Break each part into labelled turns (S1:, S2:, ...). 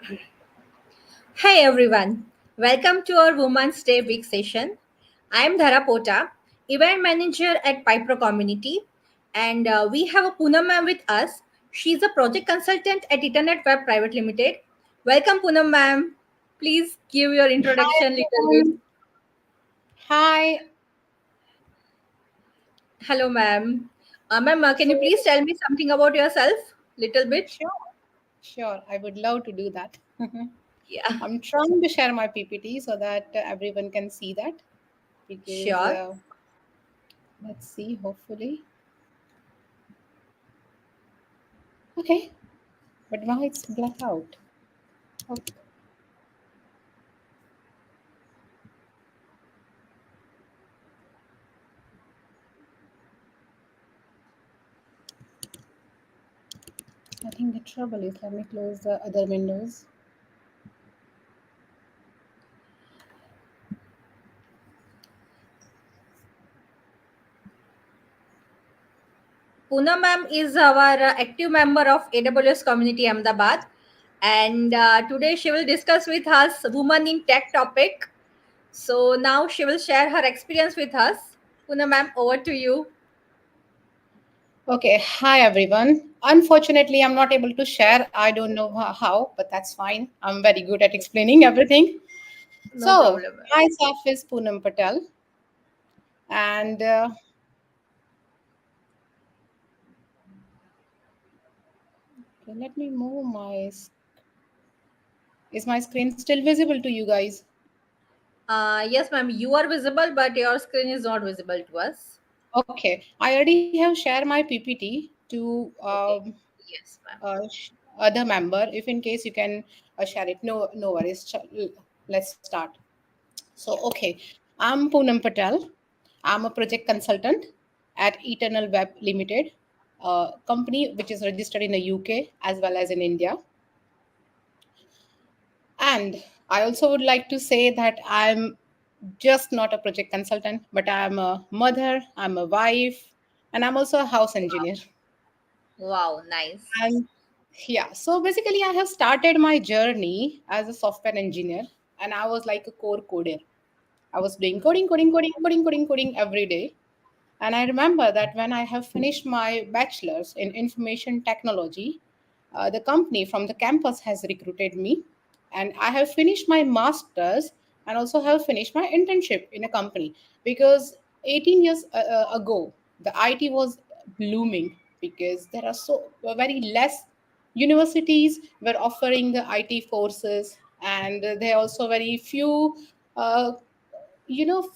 S1: Hey everyone, welcome to our Women's Day Week session. I am Dhara Pota, event manager at PY'PRO Community, and we have a Poonam ma'am with us. She's a project consultant at Internet Web Private Limited. Welcome, Poonam ma'am. Please give your
S2: Hi,
S1: introduction little bit.
S2: everyone. Hi.
S1: Hello, ma'am. Ma'am, can you
S2: So,
S1: please tell me something about yourself? Little bit.
S2: sure, sure. I would love to do that.
S1: Yeah,
S2: I'm trying to share my PPT so that everyone can see that because
S1: sure.
S2: let's see, hopefully. Okay, but why it's black out? Okay. I think the trouble is, let me close the other windows.
S1: Poonam ma'am is our active member of AWS Community Ahmedabad, and today she will discuss with us women in tech topic. So now she will share her experience with us. Poonam ma'am, over to you.
S2: Okay, hi everyone. Unfortunately, I'm not able to share. I don't know how, but that's fine. I'm very good at explaining everything.
S1: No
S2: So,
S1: problem, ma'am.
S2: myself is Poonam Patel, and okay, let me move my. Is my screen still visible to you guys?
S1: Yes, ma'am, you are visible, but your screen is not visible to us.
S2: Okay, I already have shared my PPT to
S1: Okay. Yes, ma'am.
S2: other member. If in case you can share it, no worries. Let's start. So,
S1: Yeah.
S2: okay, I'm Poonam Patel. I'm a project consultant at Eternal Web Limited, a company which is registered in the UK as well as in India. And I also would like to say that I'm just not a project consultant, but I'm a mother, I'm a wife, and I'm also a house engineer.
S1: Wow, nice.
S2: And yeah, so basically, I have started my journey as a software engineer, and I was like a core coder. I was doing coding every day. And I remember that when I have finished my bachelor's in information technology, the company from the campus has recruited me. And I have finished my master's and also have finished my internship in a company because 18 years ago, the IT was blooming because there are so very less universities were offering the IT courses, and there are also very few uh, you know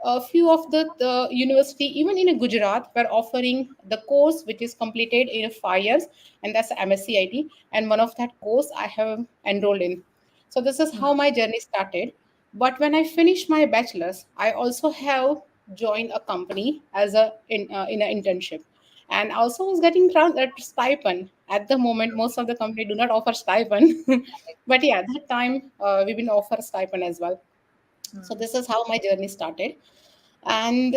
S2: a few of the university even in Gujarat were offering the course which is completed in 5 years, and that's MSc IT, and one of that course I have enrolled in. So this is how my journey started. But when I finished my bachelor's, I also have joined a company as in an internship, and also was getting stipend. At the moment, most of the company do not offer stipend, but yeah, that time we've been offered stipend as well. So this is how my journey started, and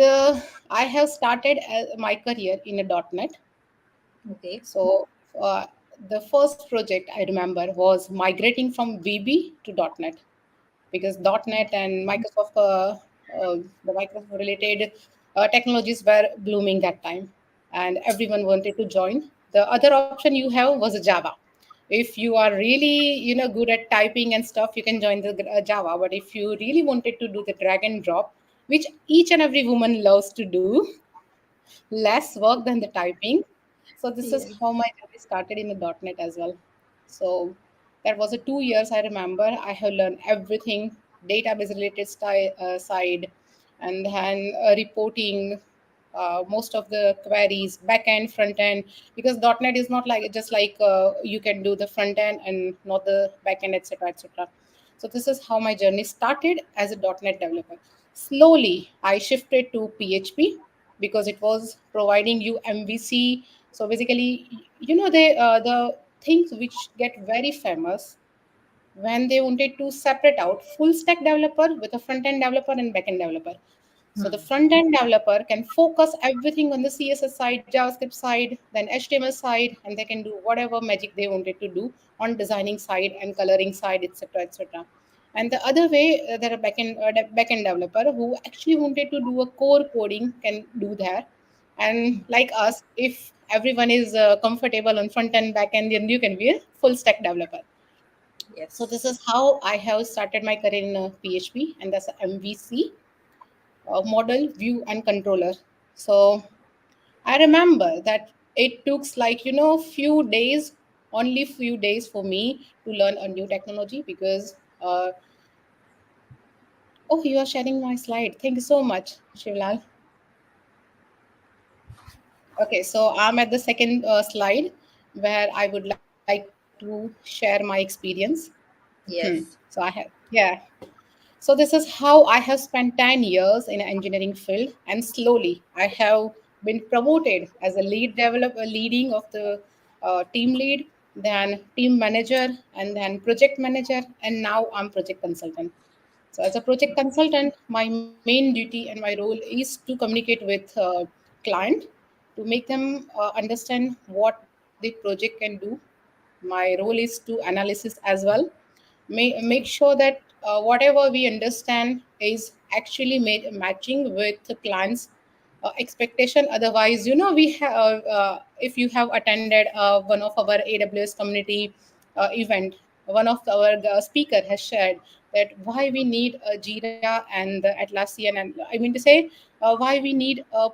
S2: I have started my career in a .NET.
S1: Okay.
S2: So the first project I remember was migrating from VB to .NET, because .NET and the Microsoft related technologies were blooming that time, and everyone wanted to join. The other option you have was Java. If you are really good at typing and stuff, you can join the Java. But if you really wanted to do the drag and drop, which each and every woman loves to do, less work than the typing. So this is
S1: Yes.
S2: how my journey started in the .NET as well. So that was a 2 years. I remember I have learned everything, database related side, and then reporting. Most of the queries, back end, front end, because .NET is not like just like you can do the front end and not the back end, etc., etc. So this is how my journey started as a .NET developer. Slowly, I shifted to PHP because it was providing you MVC. So basically, the things which get very famous when they wanted to separate out full stack developer with a front end developer and back end developer. So the front end developer can focus everything on the CSS side, JavaScript side, then HTML side, and they can do whatever magic they wanted to do on designing side and coloring side, etc., etc. And the other way, there are backend developer who actually wanted to do a core coding can do that. And like us, if everyone is comfortable on front end, back end, then you can be a full stack developer. So this
S1: Yes.
S2: is how I have started my career in PHP, and that's a MVC, model, view, and controller. So I remember that it took like few days, only few days for me to learn a new technology because oh, you are sharing my slide. Thank you so much, Shivlal. Okay, so I'm at the second slide where I would like to share my experience.
S1: Yes.
S2: So I have, yeah. So this is how I have spent 10 years in engineering field, and slowly I have been promoted as a lead developer, leading of the team lead, then team manager, and then project manager, and now I'm project consultant. So as a project consultant, my main duty and my role is to communicate with client to make them understand what the project can do. My role is to analysis as well, make sure that whatever we understand is actually made matching with the client's expectation. Otherwise, we have if you have attended one of our AWS community event, one of our speaker has shared that why we need a Jira and the Atlassian, and I mean to say why we need a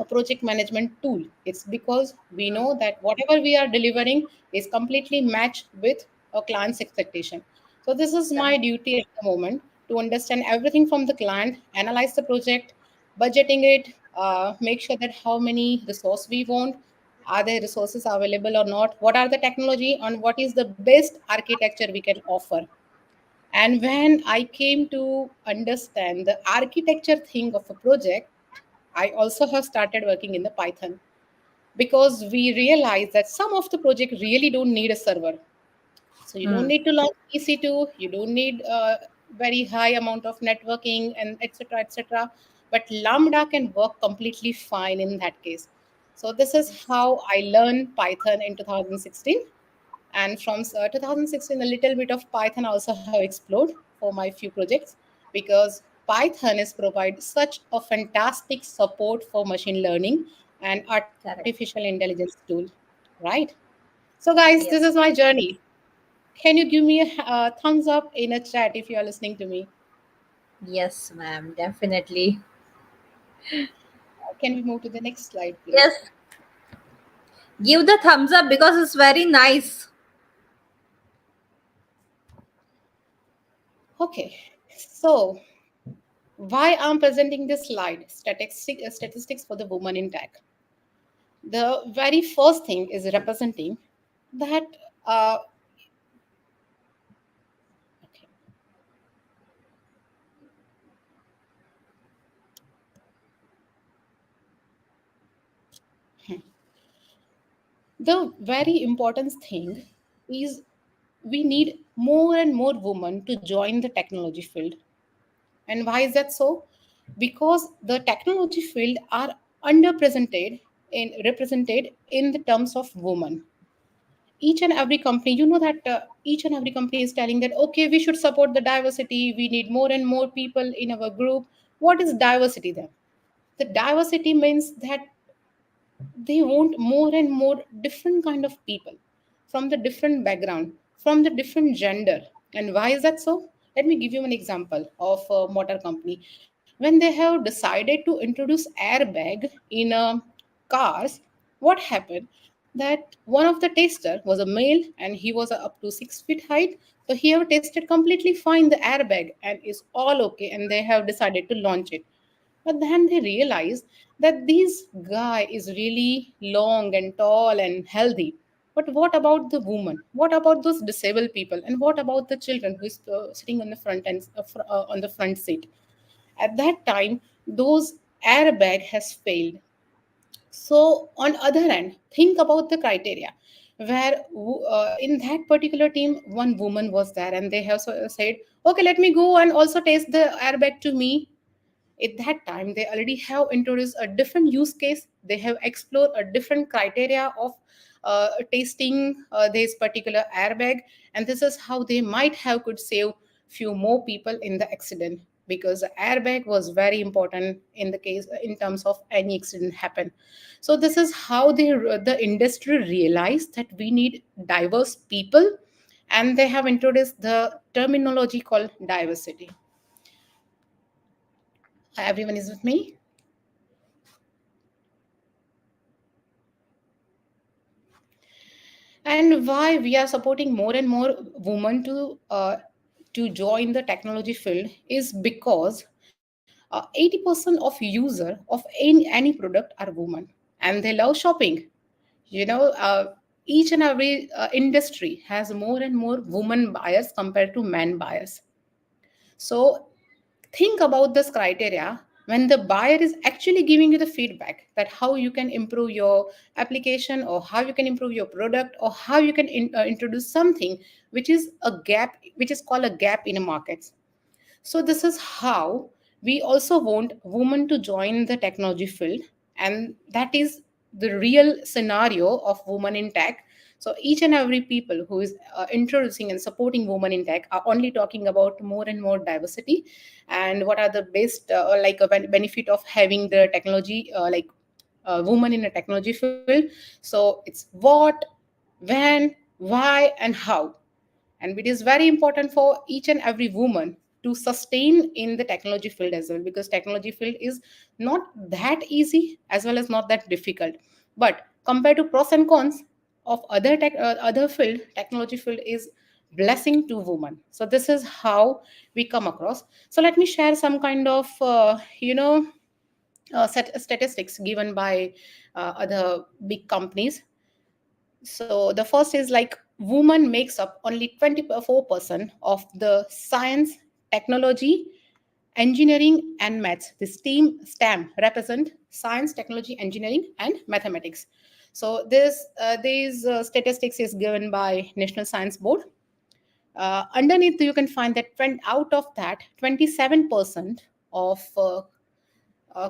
S2: project management tool. It's because we know that whatever we are delivering is completely matched with a client's expectation. So this is my
S1: Correct.
S2: duty at the moment, to understand everything from the client, analyze the project, budgeting it, make sure that how many resource we want, are there resources available or not, what are the technology, and what is the best architecture we can offer. And when I came to understand the architecture thing of a project, I also have started working in the Python, because we realized that some of the project really don't need a server. So you don't need to launch EC2, you don't need a very high amount of networking and etc. etc. But Lambda can work completely fine in that case. So this is how I learned Python in 2016, and from 2016 a little bit of Python also have explored for my few projects, because Python is provide such a fantastic support for machine learning and
S1: Correct.
S2: artificial intelligence tool, right? So guys, this is
S1: Yes.
S2: my journey. Can you give me a thumbs up in a chat if you are listening to me?
S1: Yes, ma'am. Definitely.
S2: Can we move to the next slide, please?
S1: Yes. Give the thumbs up because it's very nice.
S2: Okay, so why I'm presenting this slide, statistics for the woman in tech. The very first thing is representing that uh, okay, the very important thing is we need more and more women to join the technology field. And why is that so? Because the technology field are underrepresented in the terms of women. Each and every company, that each and every company is telling that okay, we should support the diversity, we need more and more people in our group. What is diversity then? The diversity means that they want more and more different kind of people from the different background, from the different gender. And why is that so? Let me give you an example of a motor company. When they have decided to introduce airbag in cars, what happened that one of the tester was a male and he was up to 6 feet height. So he have tested completely fine the airbag and is all okay, and they have decided to launch it. But then they realize that this guy is really long and tall and healthy. But what about the woman? What about those disabled people? And what about the children who is sitting on the front and on the front seat? At that time, those airbag has failed. So on other hand, think about the criteria where in that particular team one woman was there, and they have said, okay, let me go and also test the airbag to me. at that time they already have introduced a different use case. They have explored a different criteria of tasting this particular airbag, and this is how they might have could save few more people in the accident, because the airbag was very important in the case in terms of any accident happen. So this is how the industry realized that we need diverse people, and they have introduced the terminology called diversity. Everyone is with me? And why we are supporting more and more women to join the technology field is because 80% of user of any product are women, and they love shopping. you know uh, each and every industry has more and more women buyers compared to men buyers. So think about this criteria when the buyer is actually giving you the feedback that how you can improve your application, or how you can improve your product, or how you can introduce something which is a gap, which is called a gap in the markets. So this is how we also want women to join the technology field, and that is the real scenario of women in tech. So each and every people who is introducing and supporting women in tech are only talking about more and more diversity, and what are the best like a benefit of having the technology women in a technology field. So it's what, when, why, and how. And it is very important for each and every woman to sustain in the technology field as well, because technology field is not that easy as well as not that difficult. But compared to pros and cons of other field, technology field is blessing to women. So this is how we come across. So let me share some kind of statistics given by other big companies. So the first is like women makes up only 24% of the science, technology, engineering, and maths. The STEM represent science, technology, engineering, and mathematics. So these statistics is given by National Science Board. Underneath, you can find that out of that, 27% of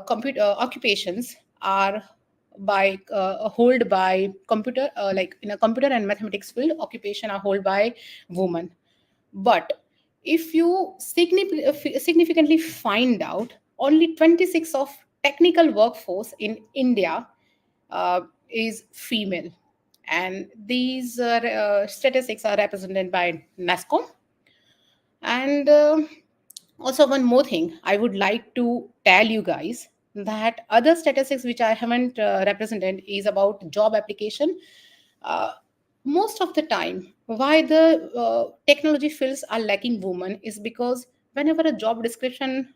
S2: computer occupations are by hold by computer, like in a computer and mathematics field, occupation are held by women. But if you significantly find out, only 26 of technical workforce in India is female, and these statistics are represented by NASCOM. And also, one more thing I would like to tell you guys, that other statistics which I haven't represented is about job application. Uh, Most of the time, why the technology fields are lacking women is because whenever a job description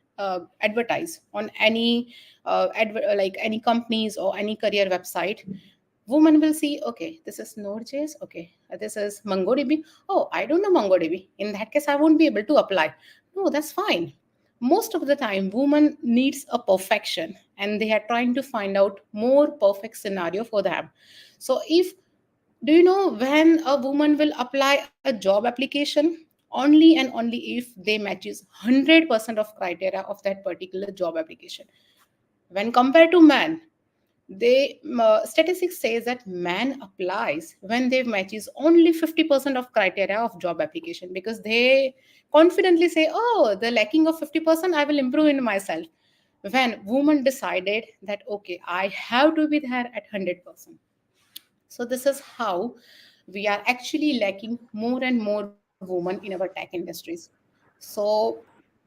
S2: advertise on any like any companies or any career website, woman will see, okay, this is Node.js, okay, this is MongoDB. Oh, I don't know MongoDB. In that case, I won't be able to apply. No, that's fine. Most of the time, woman needs a perfection, and they are trying to find out more perfect scenario for them. So if, do you know when a woman will apply a job application? Only and only if they matches 100% of criteria of that particular job application. When compared to man, they statistics says that man applies when they matches only 50% of criteria of job application, because they confidently say, oh, the lacking of 50%, I will improve in myself. When woman decided that, okay, I have to be there at 100%. So this is how we are actually lacking more and more women in our tech industries. So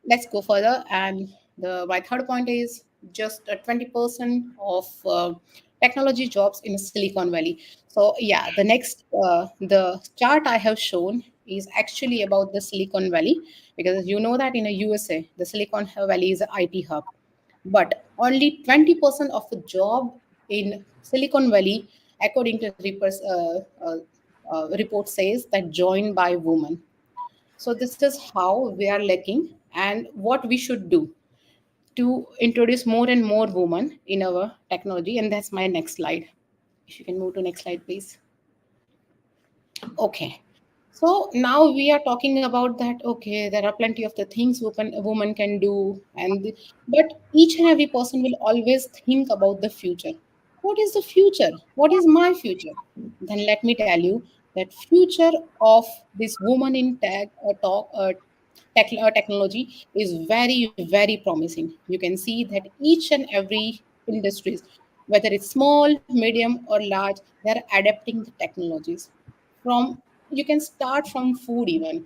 S2: let's go further. And the my third point is just 20% of technology jobs in Silicon Valley. So yeah, the chart I have shown is actually about the Silicon Valley, because you know that in the USA, the Silicon Valley is an IT hub, but only 20% of the job in Silicon Valley, according to report says that joined by women. So this is how we are lacking, and what we should do to introduce more and more women in our technology. And that's my next slide. If you can move to next slide, please. Okay. So now we are talking about that. Okay, there are plenty of the things a woman can do, but each and every person will always think about the future. What is the future? What is my future? Then let me tell you that future of this woman in technology is very very promising. You can see that each and every industries, whether it's small, medium, or large, they are adapting the technologies from. You can start from food even.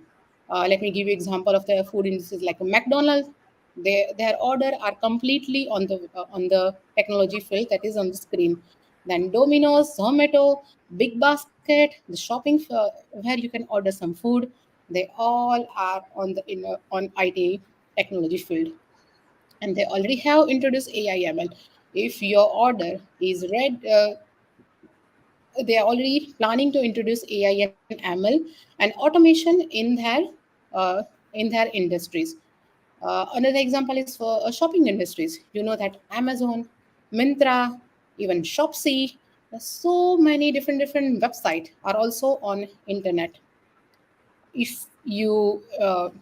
S2: Let me give you example of the food industries like McDonald's. Their order are completely on the technology field that is on the screen. Then Domino's, Zomato, Big Basket, the shopping where you can order some food, they all are on IT technology field, and they already have introduced AI/ML. If your order is read, they are already planning to introduce AI and ML and automation in their industries. Another example is for shopping industries. You know that Amazon, Myntra, even Shopsy, so many different websites are also on internet. If you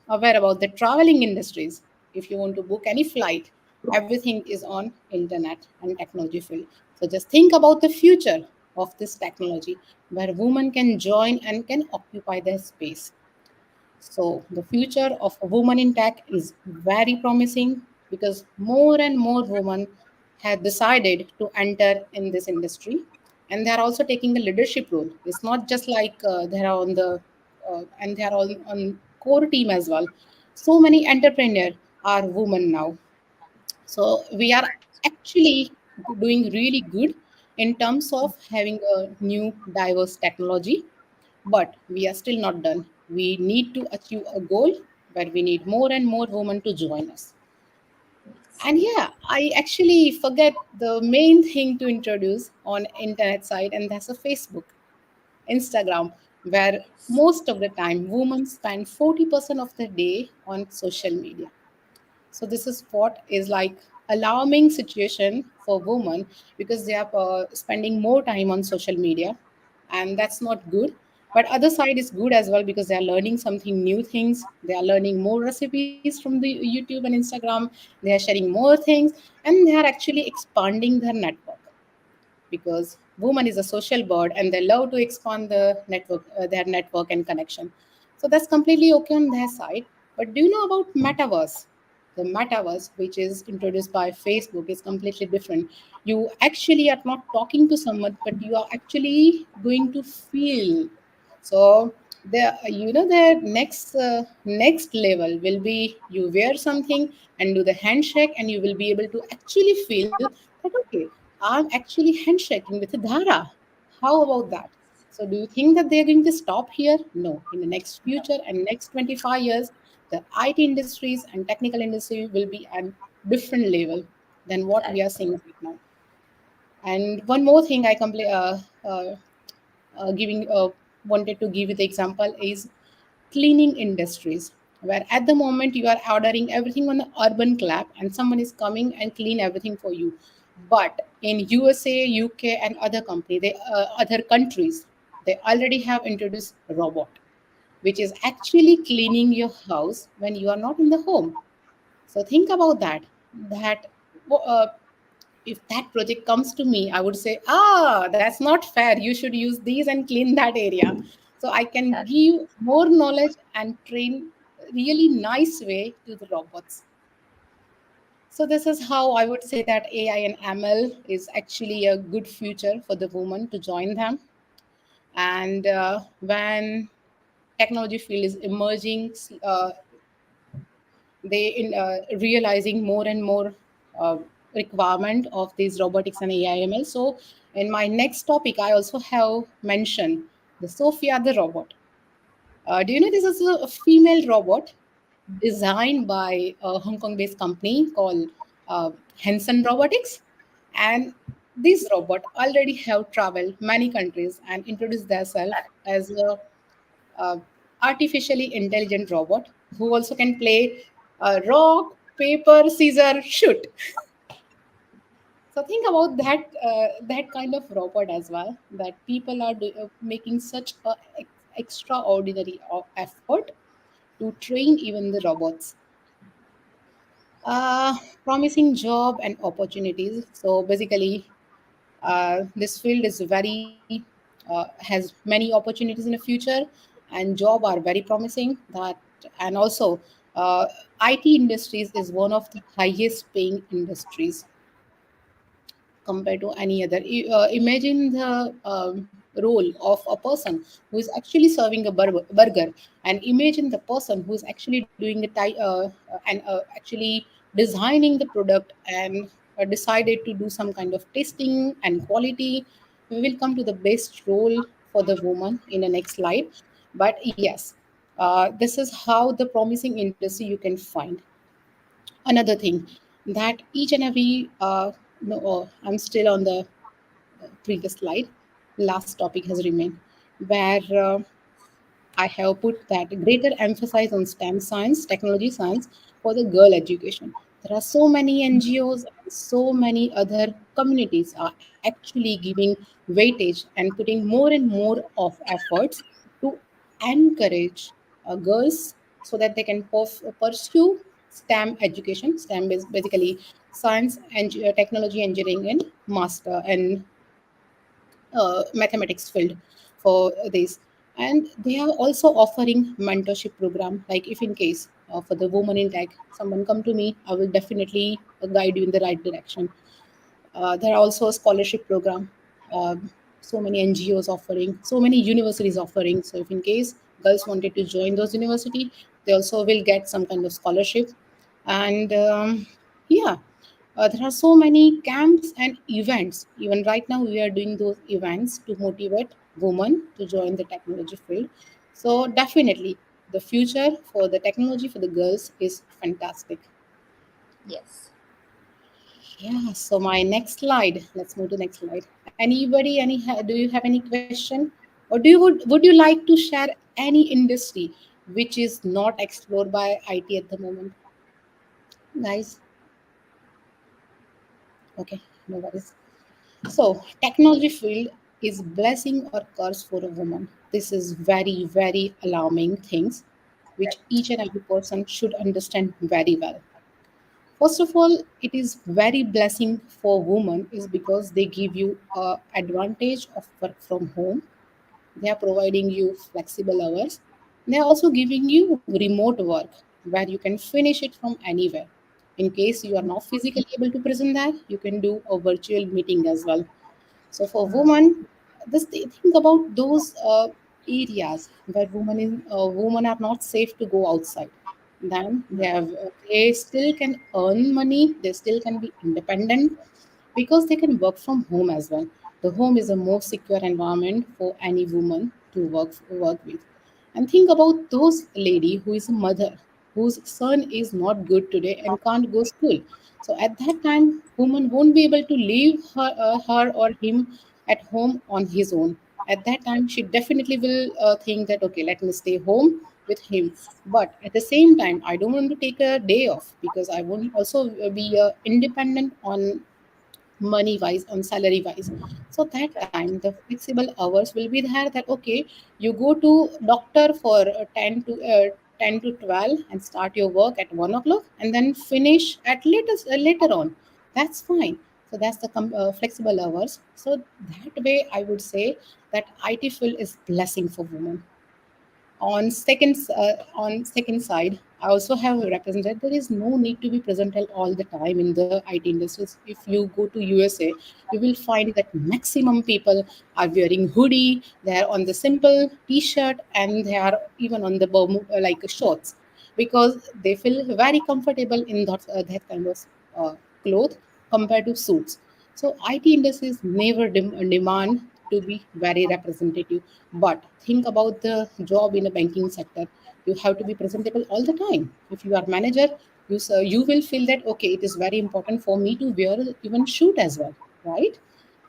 S2: aware about the traveling industries, if you want to book any flight, everything is on internet and technology field. So just think about the future of this technology where women can join and can occupy their space. So the future of a woman in tech is very promising because more and more women have decided to enter in this industry, and they are also taking a leadership role. It's not just like they are on the and they are on core team as well. So many entrepreneurs are women now. So we are actually doing really good in terms of having a new diverse technology, but we are still not done. We need to achieve a goal where we need more and more women to join us. And yeah, I actually forget the main thing to introduce on internet side, and that's a Facebook, Instagram, where most of the time women spend 40% of the day on social media. So this is what is like alarming situation for women because they are spending more time on social media, and that's not good. But other side is good as well because they are learning something new things. They are learning more recipes from the YouTube and Instagram. They are sharing more things, and they are actually expanding their network because woman is a social bird and they love to expand their network and connection. So that's completely okay on their side. But do you know about metaverse? The metaverse, which is introduced by Facebook, is completely different. You actually are not talking to someone, but you are actually going to feel. So the next level will be you wear something and do the handshake, and you will be able to actually feel that okay, I'm actually handshaking with Dhara. How about that? So do you think that they're going to stop here? No. In the next future and next 25 years, the IT industries and technical industry will be at different level than what we are
S1: Correct.
S2: seeing right now. And one more thing giving wanted to give you the example is cleaning industries, where at the moment you are ordering everything on the urban clap and someone is coming and clean everything for you. But in USA, UK, and other countries, they already have introduced a robot which is actually cleaning your house when you are not in the home. So think about that. That uh, if that project comes to me, I would say, that's not fair. You should use these and clean that area. So I can
S1: Correct.
S2: give more knowledge and train really nice way to the robots. So this is how I would say that AI and ML is actually a good future for the woman to join them. And when technology field is emerging, they in realizing more and more uh, requirement of these robotics and AIML. So in my next topic, I also have mentioned the Sophia the robot. Do you know this is a female robot designed by a Hong Kong-based company called Henson Robotics, and this robot already have traveled many countries and introduced themselves as a uh, artificially intelligent robot who also can play rock, paper, scissor, shoot. So think about that kind of robot as well. That people are making such extraordinary effort to train even the robots. Promising job and opportunities. So basically, this field is very has many opportunities in the future, and job are very promising. That and also, uh, IT industries is one of the highest paying industries compared to any other. Imagine the role of a person who is actually serving a burger, and imagine the person who is actually doing and actually designing the product and decided to do some kind of testing and quality. We will come to the best role for the woman in the next slide. But yes, this is how the promising industry you can find. Another thing that each and every no, I'm still on the previous slide. Last topic has remained where I have put that greater emphasis on STEM science, technology science for the girl education. There are so many NGOs and so many other communities are actually giving weightage and putting more and more of efforts to encourage girls so that they can pursue STEM education. STEM is basically science, technology, engineering, and master and mathematics field for this. And they are also offering mentorship program, like if in case for the woman in tech someone come to me, I will definitely guide you in the right direction. There are also a scholarship program. So many NGOs offering, so many universities offering. So if in case girls wanted to join those university, they also will get some kind of scholarship. And yeah, there are so many camps and events. Even right now, we are doing those events to motivate women to join the technology field. So definitely, the future for the technology for the girls is fantastic.
S1: Yes.
S2: Yeah, so my next slide. Let's move to next slide. Anybody, do you have any question, or would you like to share any industry which is not explored by IT at the moment, guys? Okay, no worries. So technology field is blessing or curse for a woman. This is very very alarming things, which each and every person should understand very well. First of all, it is very blessing for women is because they give you a advantage of work from home. They are providing you flexible hours. They are also giving you remote work where you can finish it from anywhere. In case you are not physically able to present that, you can do a virtual meeting as well. So for women, this think about those areas where women are not safe to go outside. Then they still can earn money. They still can be independent because they can work from home as well. The home is the most secure environment for any woman to work with. And think about those lady who is a mother whose son is not good today and can't go school. So at that time, woman won't be able to leave her or him at home on his own. At that time, she definitely will think that okay, let me stay home with him. But at the same time, I don't want to take a day off because I want also be independent on money wise, on salary wise. So that time the flexible hours will be there, that okay, you go to doctor for 10 to 12 and start your work at 1 o'clock and then finish at later on. That's fine. So that's the flexible hours. So that way I would say that IT field is blessing for women. On second side, I also have represented there is no need to be present all the time in the IT industries. If you go to USA, you will find that maximum people are wearing hoodie, they are on the simple t-shirt, and they are even on the like shorts, because they feel very comfortable in that kind of cloth compared to suits. So IT industries never demand to be very representative. But think about the job in a banking sector. You have to be presentable all the time. If you are manager, you will feel that okay, it is very important for me to wear even shoot as well, right?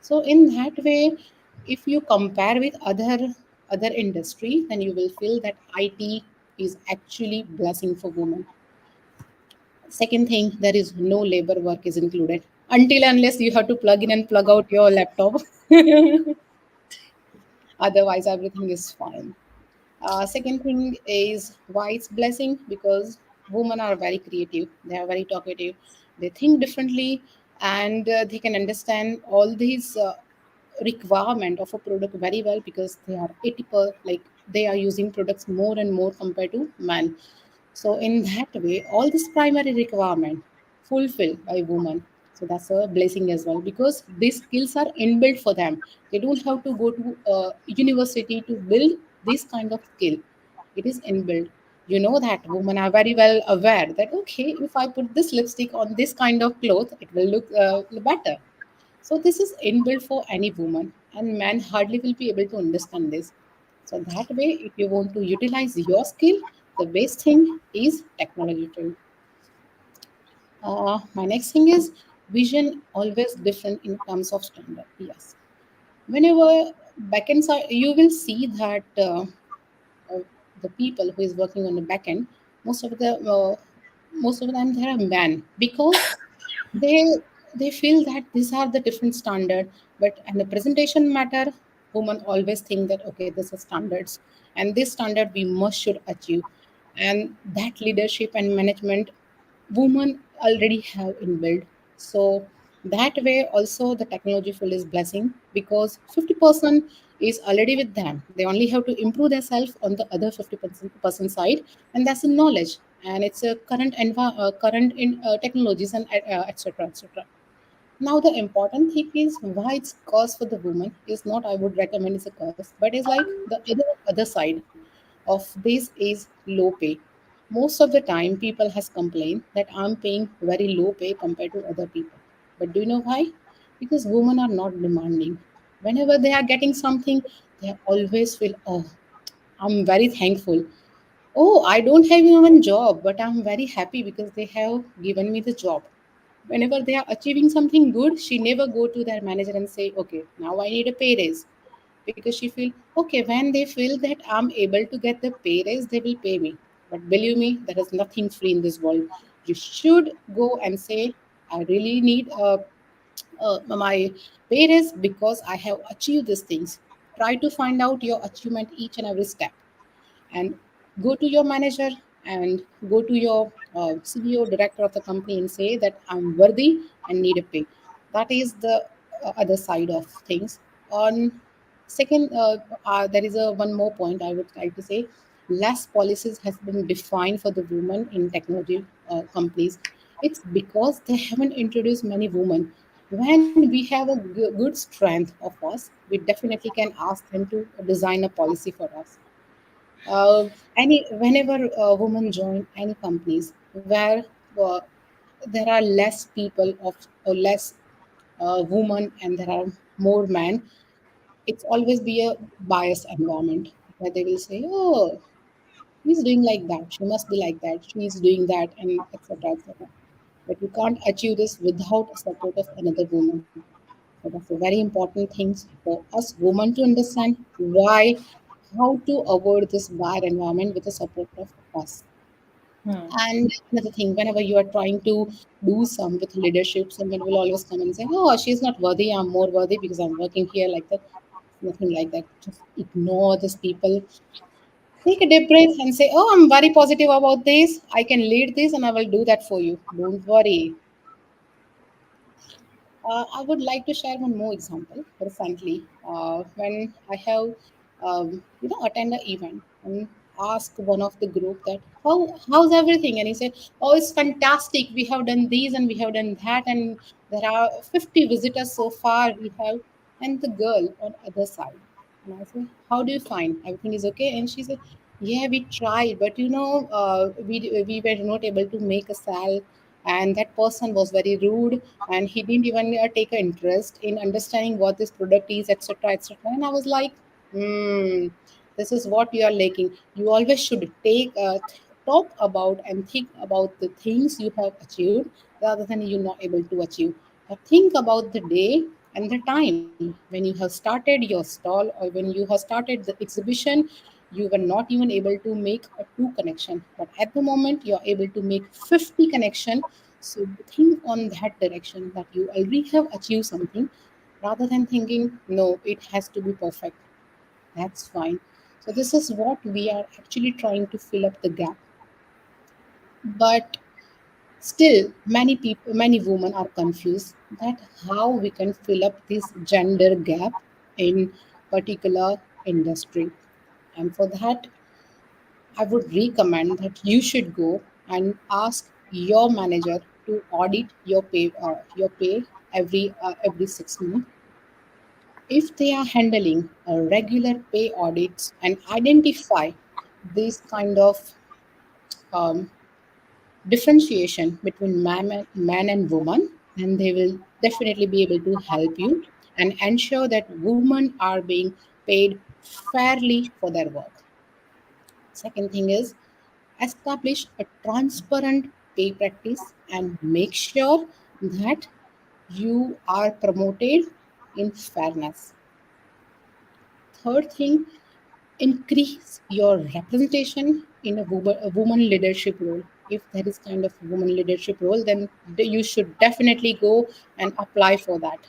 S2: So in that way, if you compare with other industry, then you will feel that IT is actually blessing for women. Second thing, there is no labor work is included until unless you have to plug in and plug out your laptop. Otherwise, everything is fine. Second thing is why it's blessing, because women are very creative, they are very talkative, they think differently, and they can understand all these requirement of a product very well, because they are 80 like they are using products more and more compared to men. So in that way, all this primary requirement fulfilled by women. So that's a blessing as well, because these skills are inbuilt for them. They don't have to go to university to build this kind of skill. It is inbuilt. You know that women are very well aware that okay, if I put this lipstick on this kind of cloth, it will look better. So this is inbuilt for any woman, and man hardly will be able to understand this. So that way, if you want to utilize your skill, the best thing is technology tool. My next thing is vision always different in terms of standard. Yes, whenever backends are, you will see that uh, the people who is working on the backend, most of the most of them they are men, because they they feel that these are the different standard, but and the presentation matter, women always think that okay, this is standards, and this standard we must should achieve, and that leadership and management women already have inbuilt. So that way also the technology field is blessing, because 50% is already with them, they only have to improve themselves on the other 50% side, and that's the knowledge, and it's a current in technologies and etc etc. Now the important thing is why it's cost for the woman is not I would recommend it's a cost, but it's like the other side of this is low pay. Most of the time people has complained that I'm paying very low pay compared to other people. But do you know why? Because women are not demanding. Whenever they are getting something, they always feel, oh, I'm very thankful. Oh, I don't have even job, but I'm very happy because they have given me the job. Whenever they are achieving something good, she never go to their manager and say, okay, now I need a pay raise. Because she feel, okay, when they feel that I'm able to get the pay raise, they will pay me. But believe me, there is nothing free in this world. You should go and say, I really need my pay raise because I have achieved these things. Try to find out your achievement each and every step, and go to your manager and go to your CEO, director of the company, and say that I'm worthy and need a pay. That is the other side of things. On second, there is a one more point I would like to say. Less policies has been defined for the women in technology companies. It's because they haven't introduced many women. When we have a good strength of us, we definitely can ask them to design a policy for us. Any whenever a woman join any companies where uh, there are less people of or less women and there are more men, it's always be a biased environment where they will say, "Oh, he's doing like that. She must be like that. She's doing that," and etc. etc. But you can't achieve this without support of another woman. So that's a very important thing for us women to understand why, how to avoid this bad environment with the support of us.
S1: Hmm.
S2: And another thing, whenever you are trying to do some with leadership, someone will always come and say, "Oh, she's not worthy. I'm more worthy because I'm working here like that." Nothing like that. Just ignore these people. Take a deep breath and say, "Oh, I'm very positive about this. I can lead this and I will do that for you. Don't worry." I would like to share one more example. Recently, when I have, attend an event and ask one of the group that how's everything, and he said, "Oh, it's fantastic. We have done these and we have done that, and there are 50 visitors so far. We have." And the girl on other side, and I said, "How do you find everything is okay?" And she said, "Yeah, we tried, but we were not able to make a sale, and that person was very rude, and he didn't even take an interest in understanding what this product is, etc., etc." And I was like, hmm, this is what you are lacking. You always should talk about and think about the things you have achieved rather than you're not able to achieve. Think about the day and the time when you have started your stall or when you have started the exhibition. You were not even able to make a two connection, but at the moment you are able to make 50 connection. So think on that direction that you already have achieved something, rather than thinking no, it has to be perfect. That's fine. So this is what we are actually trying to fill up the gap. But still, many people, many women are confused that how we can fill up this gender gap in particular industry. And for that, I would recommend that you should go and ask your manager to audit your pay every 6 months. If they are handling regular pay audits and identify this kind of um, differentiation between man and woman, then they will definitely be able to help you and ensure that women are being paid fairly for their work. Second thing is establish a transparent pay practice and make sure that you are promoted in fairness. Third thing, increase your representation in a woman leadership role. If there is kind of woman leadership role, then you should definitely go and apply for that.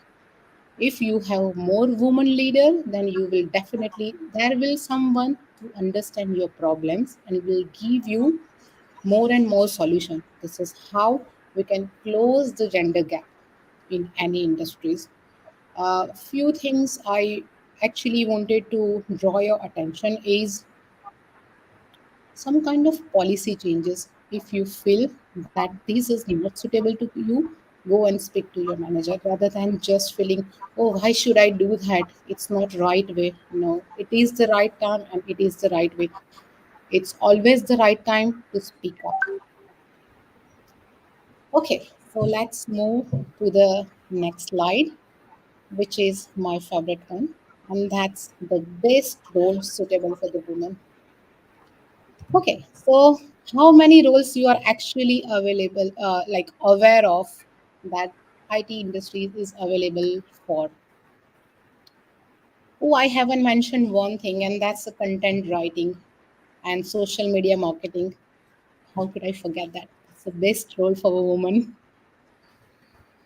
S2: If you have more woman leader, then you will definitely there will someone to understand your problems and will give you more and more solution. This is how we can close the gender gap in any industries. Few things I actually wanted to draw your attention is some kind of policy changes. If you feel that this is not suitable to you, go and speak to your manager rather than just feeling, oh, why should I do that? It's not right way. No, it is the right time and it is the right way. It's always the right time to speak up. Okay, so let's move to the next slide, which is my favorite one, and that's the best role suitable for the woman. Okay, so how many roles you are actually available, like aware of that IT industry is available for? Oh, I haven't mentioned one thing, and that's the content writing and social media marketing. How could I forget that? It's the best role for a woman.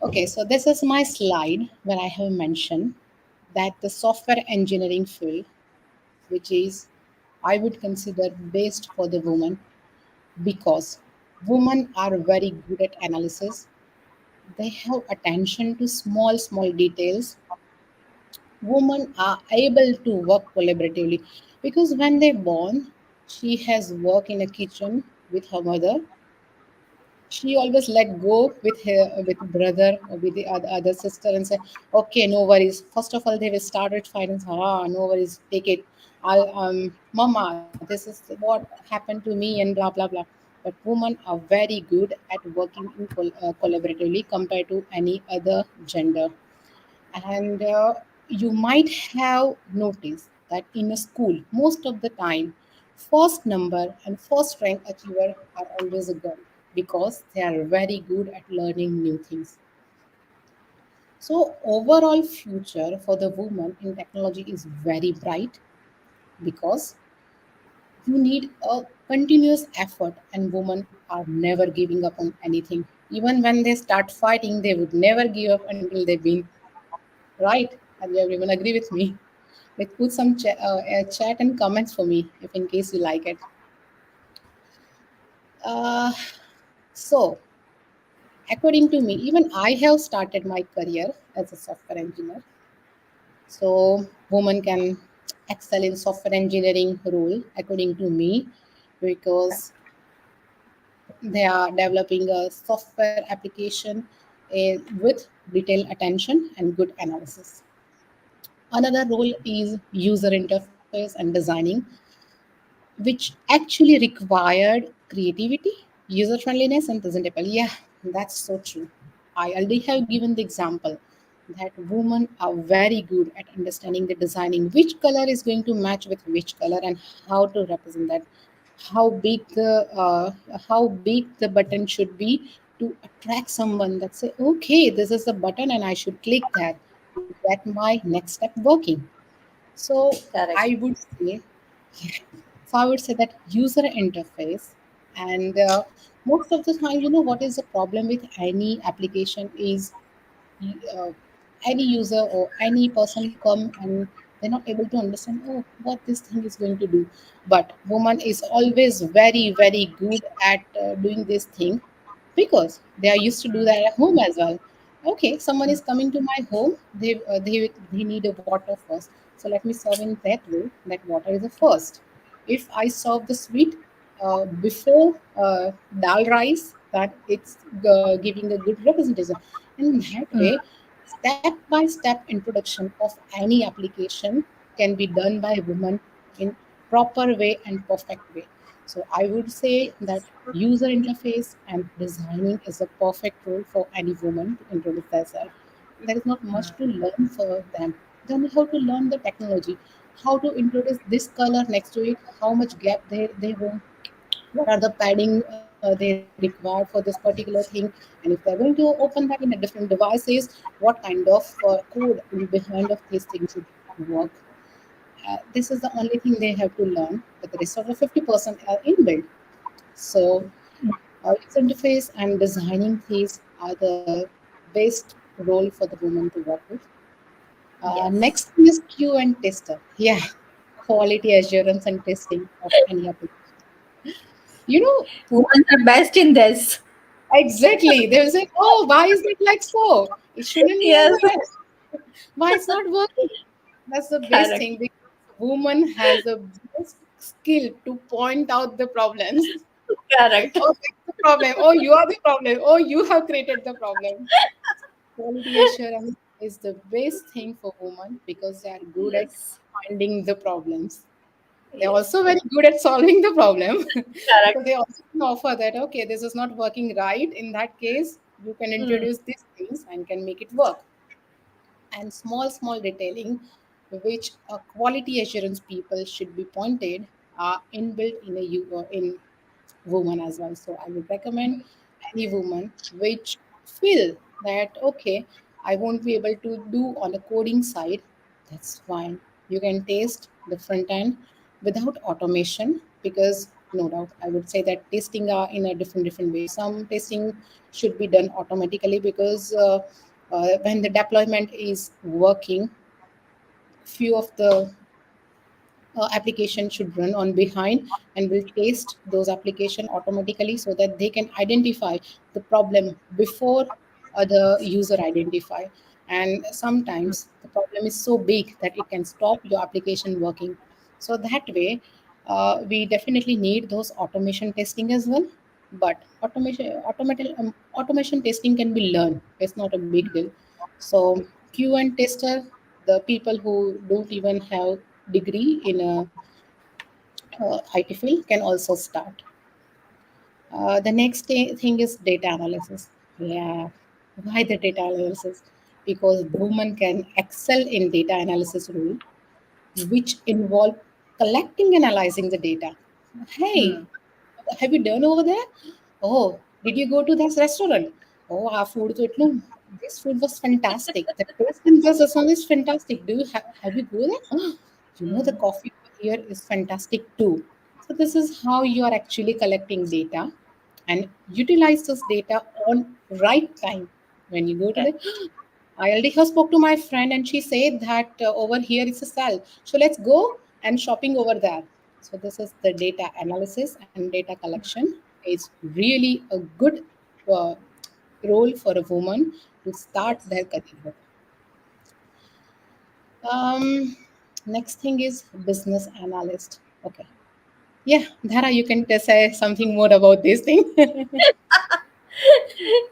S2: Okay, so this is my slide where I have mentioned that the software engineering field, which is I would consider best for the woman because women are very good at analysis. They have attention to small details. Women are able to work collaboratively because when they born, she has worked in a kitchen with her mother. She always let go with her with brother or with the other sister and say, okay, no worries. First of all, they will start with finance. Ah, no worries, take it. I'll mama, this is what happened to me and blah blah blah. But women are very good at working in collaboratively compared to any other gender. And you might have noticed that in a school, most of the time, first number and first rank achiever are always a girl because they are very good at learning new things. So overall future for the woman in technology is very bright because you need a continuous effort and women are never giving up on anything. Even when they start fighting, they would never give up until they win. Right? And everyone agree with me. Like put some chat and comments for me if in case you like it. Uh, so, according to me, even I have started my career as a software engineer. So, women can excel in software engineering role, according to me, because they are developing a software application with detailed attention and good analysis. Another role is user interface and designing, which actually required creativity, user friendliness, and presentable. Yeah, that's so true. I already have given the example that women are very good at understanding the designing which color is going to match with which color and how to represent that, how big the button should be to attract someone that say, okay, this is the button and I should click that to get my next step working. So
S1: Correct.
S2: I would say, so I would say that user interface, and most of the time, you know, what is the problem with any application is uh, any user or any person come and They're not able to understand, oh, what this thing is going to do. But woman is always very, very good at doing this thing because they are used to do that at home as well. Okay, someone is coming to my home, they need a water first. So let me serve in that way that water is the first. If I serve the sweet before dal rice, that it's giving a good representation. And that
S1: mm,
S2: way, step by step introduction of any application can be done by women in proper way and perfect way. So I would say that user interface and designing is a perfect role for any woman to introduce themselves. There is not much to learn for them. They only have to learn the technology, how to introduce this color next to it, how much gap they want, what are the padding they require for this particular thing, and if they're going to open that in a different devices, what kind of code in behind of these things should work. This is the only thing they have to learn, but the rest of the 50% are inbuilt. So user interface and designing these are the best role for the woman to work with.
S1: yes.
S2: Next thing is Q and tester. Yeah, quality assurance and testing of any application. You know,
S1: Women are best in this.
S2: exactly. They will say, "Oh, why is it like so? It shouldn't be like
S1: Yes,
S2: that. Why it's not working?" That's the best
S1: correct,
S2: thing because woman has the best skill to point out the problems.
S1: correct.
S2: Oh, that's the problem. Oh, you are the problem. Oh, you have created the problem. Quality assurance is the best thing for women because they are good at
S1: Yes,
S2: finding the problems. They're
S1: yes,
S2: also very good at solving the problem. So
S1: correct.
S2: they also can offer that, okay, this is not working right. In that case, you can
S1: Mm,
S2: introduce these things and can make it work. And small detailing, which a quality assurance people should be pointed, are inbuilt in in woman as well. So I would recommend any woman which feel that okay, I won't be able to do on the coding side. That's fine. You can test the front end without automation because no doubt I would say that testing are in a different way. Some testing should be done automatically because when the deployment is working, few of the application should run on behind and will test those application automatically so that they can identify the problem before the user identify. And sometimes the problem is so big that it can stop your application working. So that way we definitely need those automation testing as well. But automation testing can be learned. It's not a big deal. So q and tester, the people who don't even have degree in a IT field can also start. The next thing is data analysis. Yeah, why the data analysis? Because women can excel in data analysis role, which involve collecting and analyzing the data. Hey,
S1: mm,
S2: have you done over there? Oh, did you go to this restaurant? Oh, our food to it. No, this food was fantastic. The taste in this restaurant is fantastic. Do you have you go there? You know the
S1: mm,
S2: coffee here is fantastic too. So this is how you are actually collecting data and utilize this data on right time. When you go to
S1: correct.
S2: the I already have spoke to my friend and she said that over here is a sale. So let's go and shopping over there. So this is the data analysis and data collection. It's really a good uh, role for a woman to start
S1: Yes.
S2: their career with. Um, Next thing is business analyst. Okay. Yeah, Dhara, you can say something more about this thing.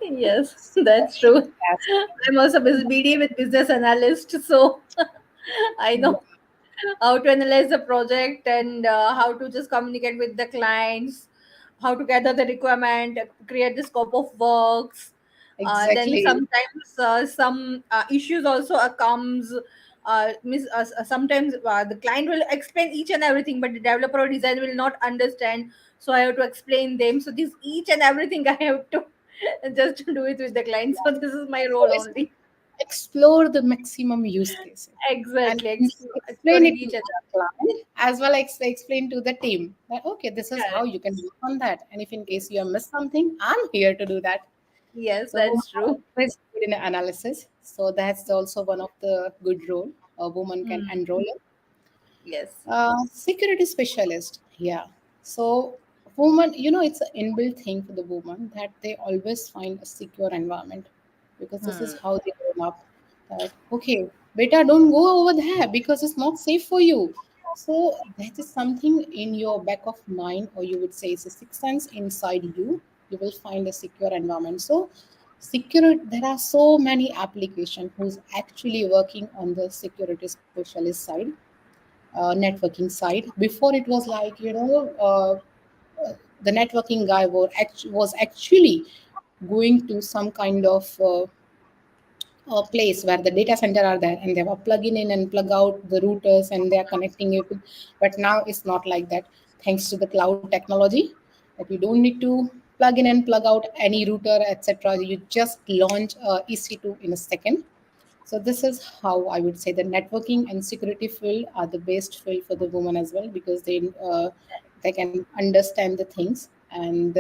S1: Yes, that's true.
S2: Yes.
S1: I'm also BD with business analyst, so I know how to analyze the project and how to just communicate with the clients, how to gather the requirement, create the scope of works. Then
S2: Exactly.
S1: sometimes some issues also comes. Sometimes the client will explain each and everything, but the developer or designer will not understand. So I have to explain them. So this each and everything I have to just do it with the client. So this is my
S2: So
S1: role
S2: it's
S1: only.
S2: explore the maximum use cases and
S1: Exactly,
S2: explain
S1: exploring
S2: it to
S1: each and
S2: the client as well as explain to the team that okay, this is how
S1: correct.
S2: you can work on that, and if in case you have missed something, I'm here to do that.
S1: Yes,
S2: So women
S1: that's
S2: are
S1: true.
S2: always good in analysis, so that's also one of the good role. a woman can
S1: Hmm.
S2: enroll in.
S1: Yes.
S2: Security specialist, yeah. So, woman, it's an inbuilt thing for the woman that they always find a secure environment because this is
S1: Hmm.
S2: how they grown up. That okay, beta, don't go over there because it's not safe for you. So that is something in your back of mind, or you would say it's a sixth sense inside you. You will find a secure environment. So, secure. There are so many applications who's actually working on the security specialist side, networking side. Before it was like, the networking guy was actually going to some kind of a place where the data center are there, and they were plugging in and plug out the routers, and they are connecting it. But now it's not like that, thanks to the cloud technology, that you don't need to plug in and plug out any router, etc. You just launch EC2 in a second. So this is how I would say the networking and security field are the best field for the woman as well, because they can understand the things and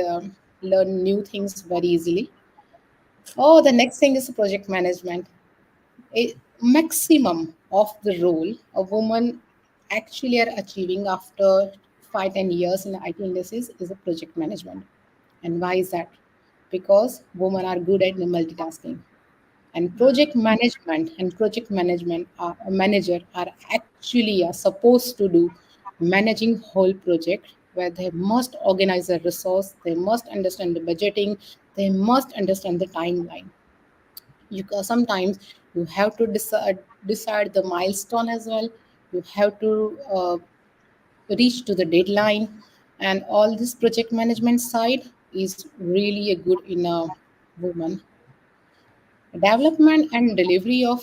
S2: learn new things very easily. Oh, the next thing is project management. A maximum of the role a woman actually are achieving after 5-10 years in the IT industries is a project management. And why is that? Because women are good at the multitasking, and project management a manager are actually are supposed to do managing whole project, where they must organize the resource, they must understand the budgeting, they must understand the timeline. Sometimes you have to decide the milestone as well. You have to reach to the deadline, and all this project management side is really a good in a woman. Development and delivery of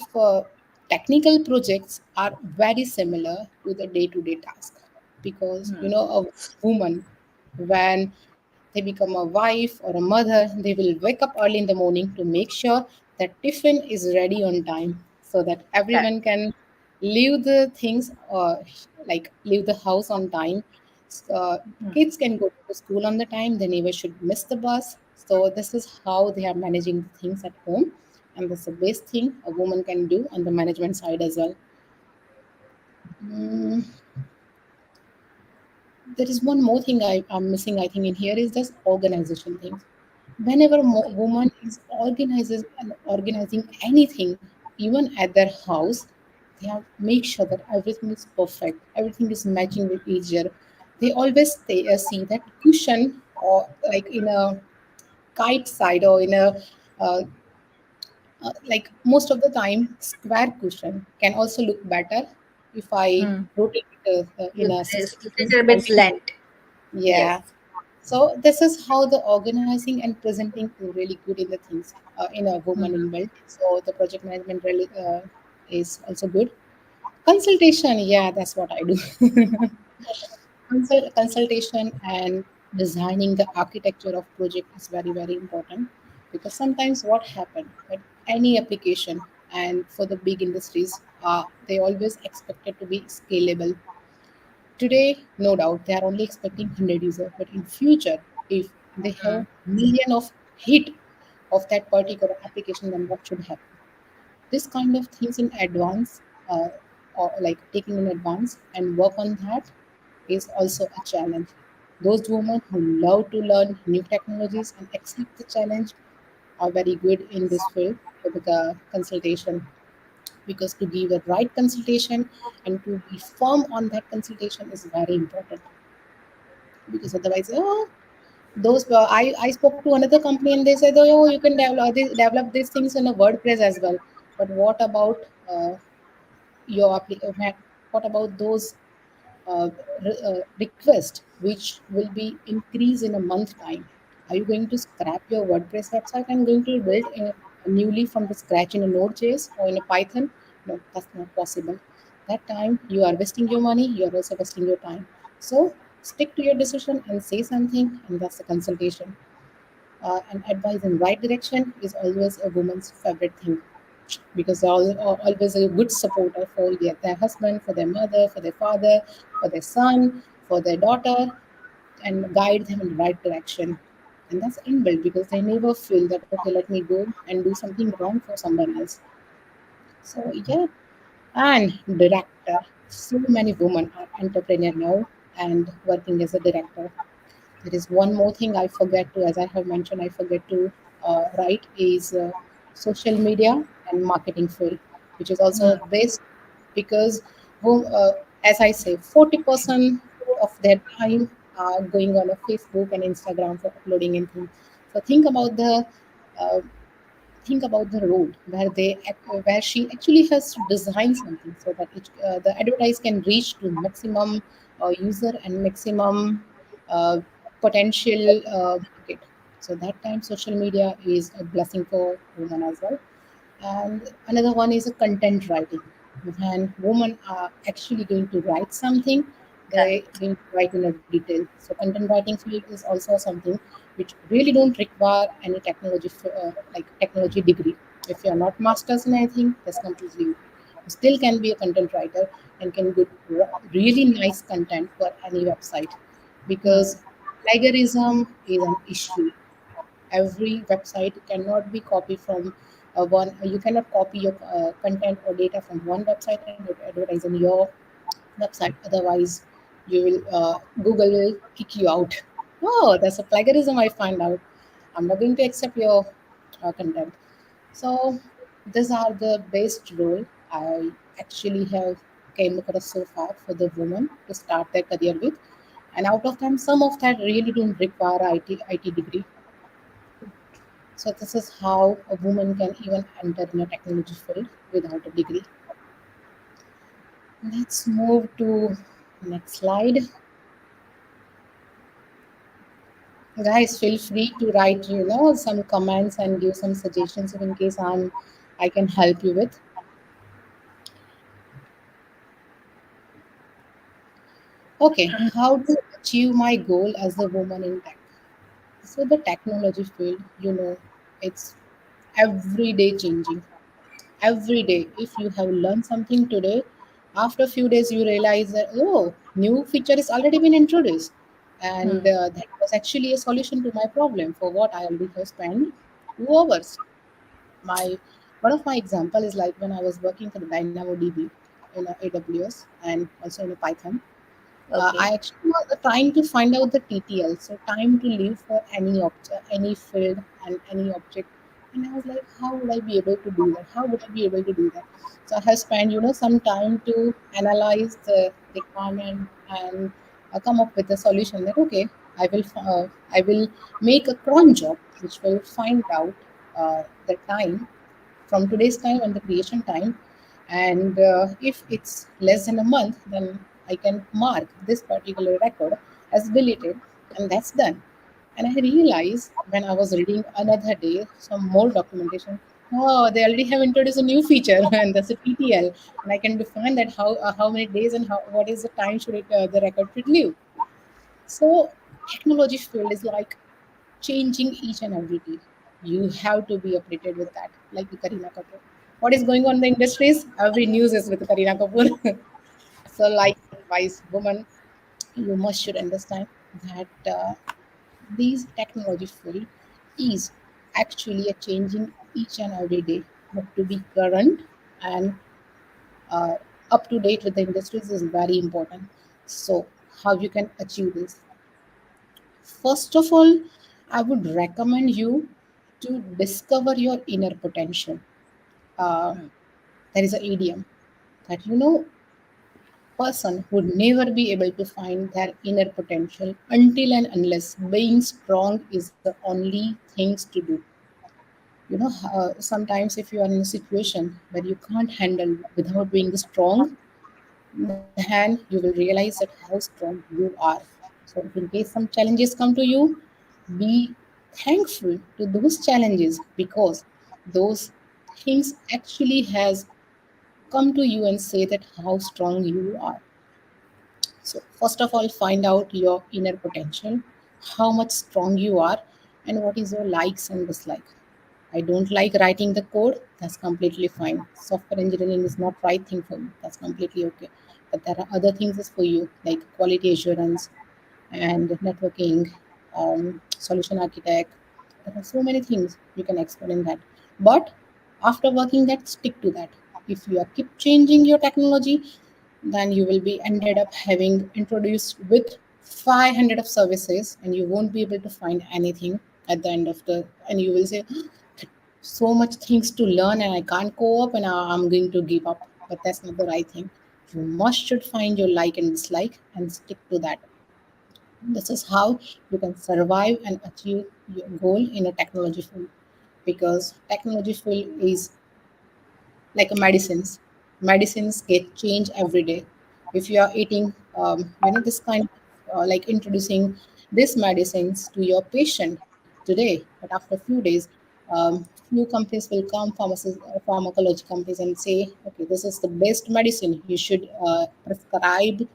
S2: technical projects are very similar to the day-to-day task, because a woman, when they become a wife or a mother, they will wake up early in the morning to make sure that tiffin is ready on time, so that
S1: Correct.
S2: everyone can leave the things, like leave the house on time. uh, Kids can go to school on the time, they never should miss the bus. So this is how they are managing things at home, and that's the best thing a woman can do on the management side as well. Mm, there is one more thing I'm missing, I think, in here is this organization thing. Whenever a woman is organizing anything, even at their house, they have make sure that everything is perfect, everything is matching with each other. They always see that cushion, or like in a kite side, or in a uh, like most of the time square cushion can also look better if I
S1: Hmm.
S2: rotate it in
S1: With
S2: a
S1: this
S2: 60 degrees,
S1: little bit
S2: 90 degrees.
S1: lent. Yes.
S2: Yeah. So this is how the organizing and presenting is really good in the things in a woman in build. So the project management really is also good. Consultation, yeah, that's what I do. Consultation and designing the architecture of project is very very important, because sometimes what happen that any application, and for the big industries, they always expect it to be scalable. Today, no doubt, they are only expecting 100 users, but in future, if they have million of hit of that particular application, then what should happen? This kind of things in advance, or like taking in advance and work on that, is also a challenge. Those women who love to learn new technologies and accept the challenge are very good in this field for the consultation, because to give a right consultation and to be firm on that consultation is very important. Because otherwise, I spoke to another company and they said, oh, you can develop these things in a WordPress as well. But what about your what about those request which will be increased in a month time? Are you going to scrap your WordPress website and going to build newly from the scratch in a Node.js or in a Python? No, that's not possible. That time you are wasting your money, you are also wasting your time. So stick to your decision and say something, and that's the consultation. And advice in right direction is always a woman's favorite thing, because they're always a good supporter for their husband, for their mother, for their father, for their son, for their daughter, and guide them in the right direction. And that's inbuilt, because they never feel that, okay, let me go and do something wrong for someone else. So, yeah, and director. So many women are entrepreneur now and working as a director. There is one more thing I forget to, as I have mentioned, I forget to write is social media and marketing field, which is also best because, as I say, 40% of their time are going on a Facebook and Instagram for uploading anything. So uh, think about the road where where she actually has to design something so that the advertise can reach to maximum user and maximum uh, potential market. So that time social media is a blessing for women as well. And another one is a content writing. When women are actually going to write something, they
S1: Correct.
S2: going to write in a detail. So content writing field is also something which really don't require any like technology degree. If you are not masters in anything, that's completely okay. You still can be a content writer and can get really nice content for any website, because plagiarism is an issue. Every website cannot be copied from one. You cannot copy your content or data from one website and advertise on your website. Otherwise, you will Google will kick you out. Oh, that's a plagiarism! I find out. I'm not going to accept your content. So these are the best role I actually have came across so far for the woman to start their career with. And out of them, some of that really don't require IT degree. So this is how a woman can even enter in a technology field without a degree. Let's move to next slide. Guys, feel free to write, some comments and give some suggestions if in case I can help you with. Okay, how to achieve my goal as a woman in tech? So the technology field, it's every day changing. Every day, if you have learned something today, after a few days you realize that, oh, new feature is already been introduced, and that was actually a solution to my problem for what I already have spent 2 hours. My One of my example is like when I was working for the DynamoDB in a AWS and also in a Python.
S1: Okay.
S2: I actually was trying to find out the TTL, so time to live for any object, any field, and any object. And I was like, how would I be able to do that? How would I be able to do that? So I have spent, some time to analyze the requirement and come up with a solution that okay, I will make a cron job which will find out the time from today's time and the creation time. And if it's less than a month, then I can mark this particular record as deleted, and that's done. And I realized when I was reading another day some more documentation, oh, they already have introduced a new feature, and that's a TTL, and I can define that how many days and how what is the time should the record should live. So technology field is like changing each and every day. You have to be updated with that, like the Kareena Kapoor. What is going on in the industries? Every news is with Kareena Kapoor. So, likewise, woman, you must should understand that these technology field is actually a changing each and every day. But to be current and uh, up to date with the industries is very important. So, how you can achieve this? First of all, I would recommend you to discover your inner potential. Uh, there is an idiom that person would never be able to find their inner potential until and unless being strong is the only things to do. Sometimes if you are in a situation where you can't handle without being strong, then you will realize that how strong you are. So if in case some challenges come to you, be thankful to those challenges, because those things actually has come to you and say that how strong you are. So first of all, find out your inner potential, how much strong you are, and what is your likes and dislike. I don't like writing the code. That's completely fine. Software engineering is not right thing for me. That's completely okay. But there are other things is for you, like quality assurance and networking, solution architect. There are so many things you can explore in that. But after working that, stick to that. If you are keep changing your technology, then you will be ended up having introduced with 500 of services, and you won't be able to find anything at the end of the, and you will say, so much things to learn and I can't co-op and I'm going to give up. But that's not the right thing. You must should find your like and dislike and stick to that. This is how you can survive and achieve your goal in a technology field, because technology field is like a medicines. Medicines get changed every day. If you are eating, this kind of like introducing these medicines to your patient today, but after a few days, few companies will come, pharmacology companies, and say, okay, this is the best medicine. You should prescribe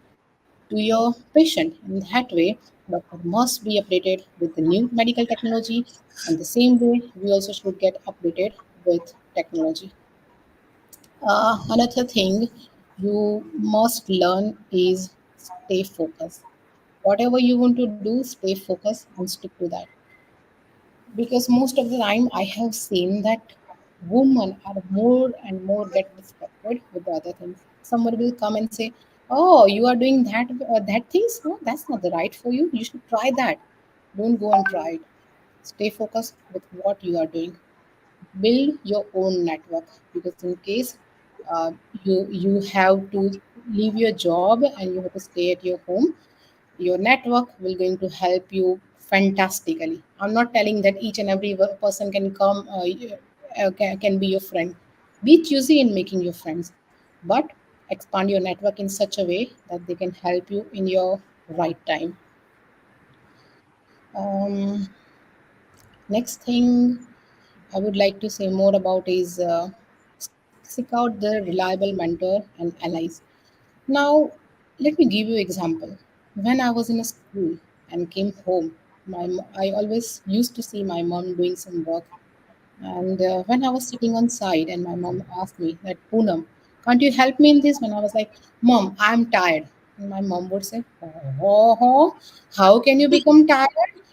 S2: to your patient. In that way, doctor must be updated with the new medical technology, and the same way we also should get updated with technology. Another thing you must learn is stay focused. Whatever you want to do, stay focused and stick to that. Because most of the time, I have seen that women are more and more get distracted with the other things. Someone will come and say, "Oh, you are doing that things? No, that's not the right for you. You should try that. Don't go and try it. Stay focused with what you are doing. Build your own network, because in case uh, you have to leave your job and you have to stay at your home, your network will going to help you fantastically. I'm not telling that each and every person can come, can be your friend. Be choosy in making your friends, but expand your network in such a way that they can help you in your right time. Next thing I would like to say more about is seek out the reliable mentor and allies. Now, let me give you example. When I was in a school and came home, I always used to see my mom doing some work. And when I was sitting on side, and my mom asked me that, Poonam, can't you help me in this? When I was like, Mom, I'm tired. And my mom would say, oh, how can you become tired?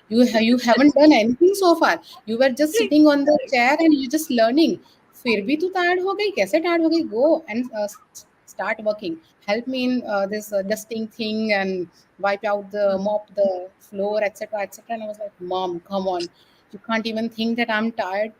S2: You haven't done anything so far. You were just sitting on the chair and you just learning. फिर भी तू tired हो गई कैसे tired हो गई go and start working. Help me in this dusting thing and wipe out the mop the floor, etc., etc. And I was like, Mom, come on, you can't even think that I'm tired.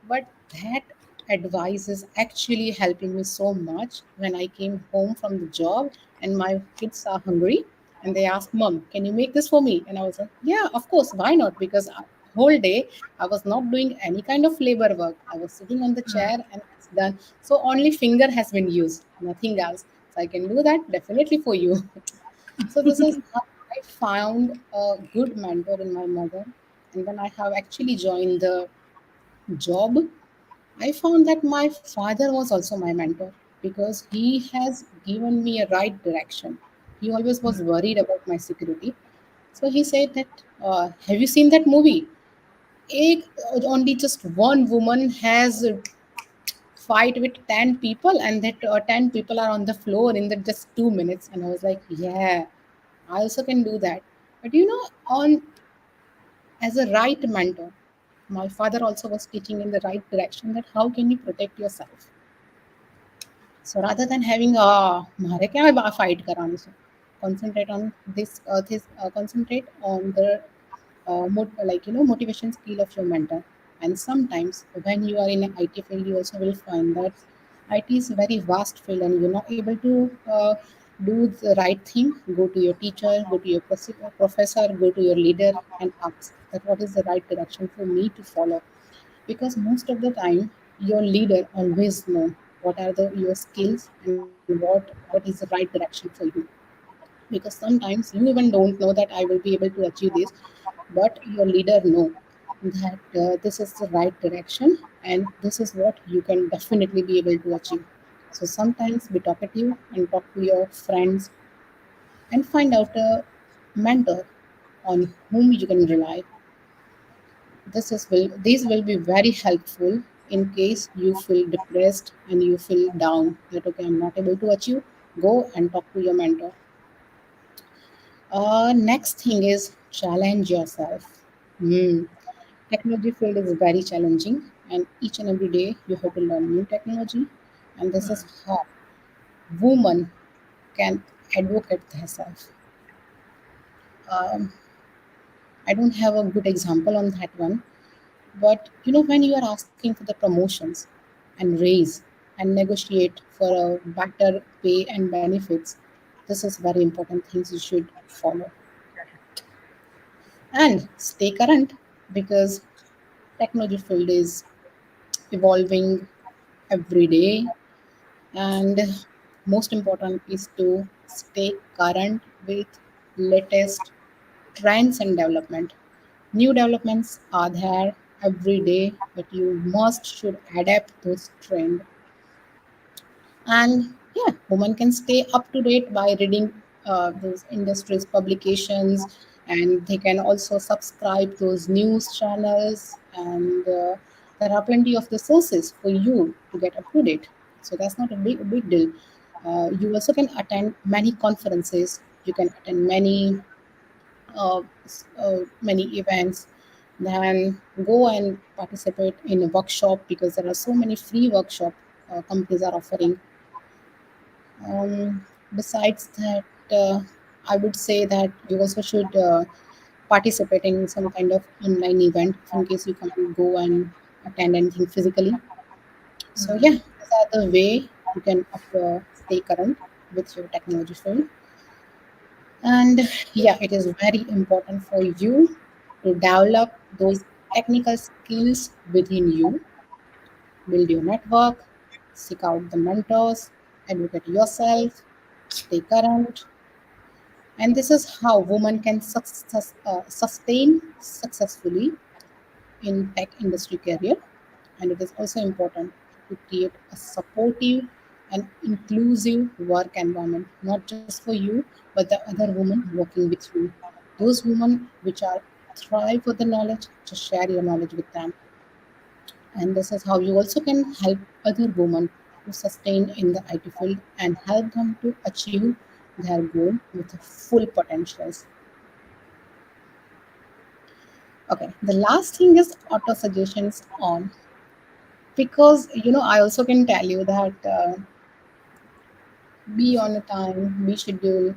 S2: But that advice is actually helping me so much when I came home from the job and my kids are hungry and they ask, Mom, can you make this for me? And I was like, yeah, of course, why not? Because whole day I was not doing any kind of labor work. I was sitting on the chair and it's done. So only finger has been used, nothing else. So I can do that definitely for you. So this is how I found a good mentor in my mother. And when I have actually joined the job, I found that my father was also my mentor, because he has given me a right direction. He always was worried about my security. So he said that, have you seen that movie? Ek, only just one woman has fight with 10 people, and that 10 people are on the floor in the just 2 minutes. And I was like, yeah, I also can do that. But on as a right mentor, my father also was teaching in the right direction, that how can you protect yourself. So rather than having मारे क्या fight कराने से, concentrate on concentrate on the motivation skill of your mentor. And sometimes when you are in an IT field, you also will find that IT is a very vast field and you're not able to do the right thing. Go to your teacher, go to your professor, go to your leader and ask that what is the right direction for me to follow. Because most of the time your leader always know what are your skills and what is the right direction for you. Because sometimes you even don't know that I will be able to achieve this, but your leader know that this is the right direction and this is what you can definitely be able to achieve. So sometimes be talkative and talk to your friends and find out a mentor on whom you can rely. These will be very helpful in case you feel depressed and you feel down, that okay, I'm not able to achieve. Go and talk to your mentor. Next thing is challenge yourself. Hmm. Technology field is very challenging, and each and every day you have to learn new technology. And this is how women can advocate themselves. Um, I don't have a good example on that one, but when you are asking for the promotions and raise and negotiate for a better pay and benefits, this is very important things you should follow and stay current, because technology field is evolving every day, and most important is to stay current with latest trends and development. New developments are there every day, but you must should adapt those trends. And yeah, women can stay up to date by reading those industries publications, and they can also subscribe those news channels, and there are plenty of the sources for you to get up to date. So that's not a big deal. You also can attend many conferences, you can attend many events, then go and participate in a workshop, because there are so many free workshop companies are offering. Besides that, I would say that you also should participate in some kind of online event if in case you can't go and attend anything physically. So yeah, these are the way you can stay current with your technology field. And yeah, it is very important for you to develop those technical skills within you, build your network, seek out the mentors, educate yourself, stay current. And this is how women can sustain successfully in tech industry career. And it is also important to create a supportive and inclusive work environment, not just for you, but the other women working with you. Those women which are thrive for the knowledge, just share your knowledge with them. And this is how you also can help other women to sustain in the IT field and help them to achieve their goal with full potentials. Okay, the last thing is auto suggestions on, because I also can tell you that be on a time, be schedule,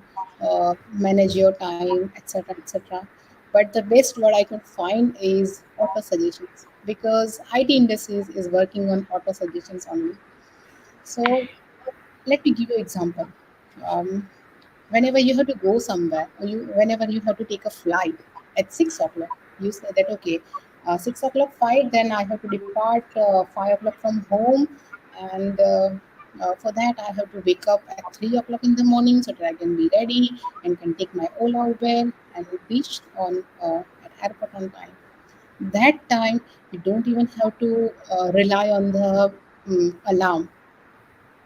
S2: manage your time, etc., etc. But the best what I could find is auto suggestions, because IT industries is working on auto suggestions only. So let me give you example. Um, Whenever you have to go somewhere, or whenever you have to take a flight at 6 o'clock, you say that okay, 6 o'clock flight, then I have to depart 5 o'clock from home, and for that I have to wake up at 3 o'clock in the morning so that I can be ready and can take my Ola Uber and reach on at airport on time. That time you don't even have to rely on the alarm.